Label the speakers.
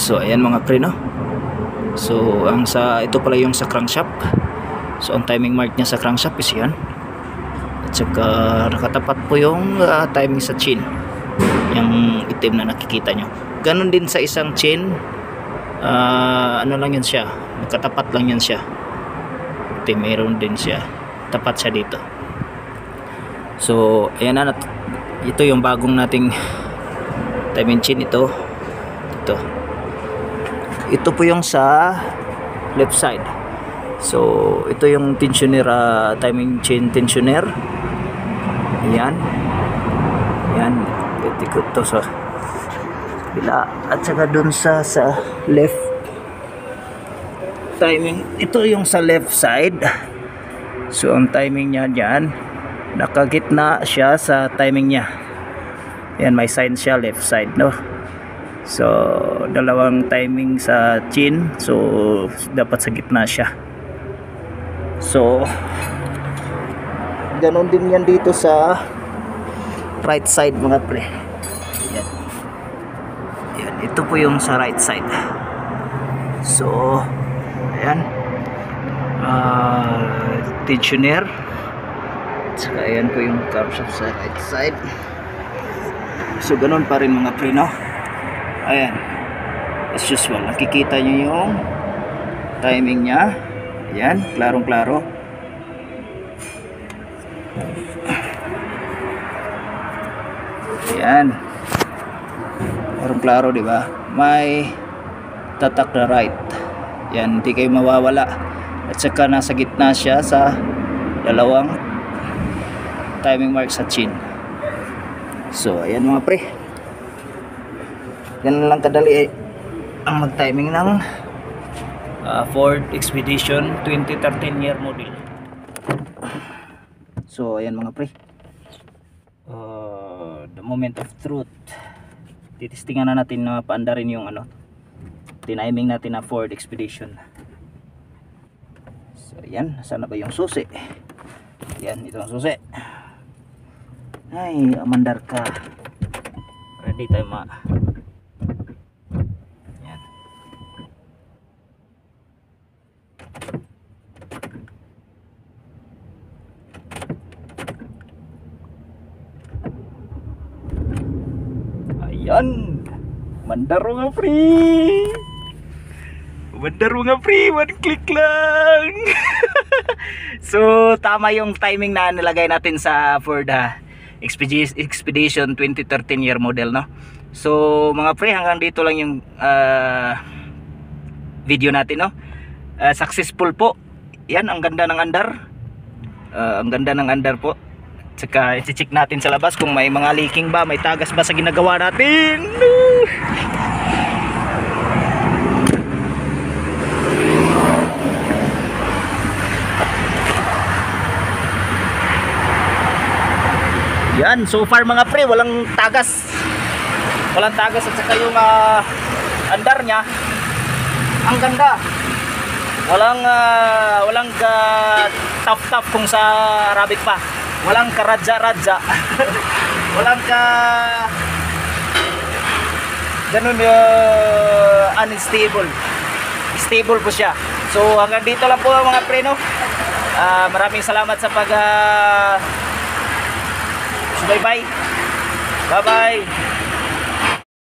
Speaker 1: So ayan mga pre, no. So ito pala yung sa crankshaft. So ang timing mark niya sa crankshaft is yan. At saka nakatapat po yung timing sa chain, yung itim na nakikita nyo. Ganon din sa isang chain, ano lang yan siya, nakatapat lang yan siya. Meron din siya, tapat siya dito. So ayan na, ito yung bagong nating timing chain. Ito po yung sa left side. So ito yung tensioner, timing chain tensioner. Ayan, ikot to sa bila, at saka dun sa left timing, ito yung sa left side. So ang timing niya dyan, nakagitna siya sa timing niya. Yan, may sign siya left side, no. So dalawang timing sa chain, so dapat sa gitna siya. So ganon din yan dito sa right side mga pre. Yan, ito po yung sa right side. So ayan, tensioner, saka ayan po yung camshaft sa right side. So ganun pa rin mga pre, no. Ayan, as usual, nakikita nyo yung timing nya. Ayan, klarong klaro. Ayan, klarong klaro, diba? May tatak na right. Yan, hindi kayo mawawala. At saka nasa gitna siya sa dalawang timing mark sa chain. So ayan mga pre, yan lang kadali ang mag-timing ng Ford Expedition 2013 year model. So ayan mga pre, the moment of truth. Titistingan na natin na paandarin yung tiniming natin na Ford Expedition. So yan, sana ba yung susi? Yan, ito ang susi. Ay, amandar ka. Ready tayo yan. Ayan, mandar mga free. Bandar mga pre, one click lang. So tama yung timing na nilagay natin sa Ford Expedition 2013 year model, no. So mga pre, hanggang dito lang yung video natin, no. Successful po. Yan, ang ganda ng andar. Ang ganda ng andar po. Tsaka i-check natin sa labas kung may mga leaking ba, may tagas ba sa ginagawa natin. Yan, so far mga pre, walang tagas. Walang tagas, at saka yung andar niya, ang ganda. Walang tap-tap kung sa Arabic pa. Walang karadja-radja. Walang ganun unstable. Stable po siya. So hanggang dito lang po mga pre, no. Maraming salamat sa subaybay. Bye bye.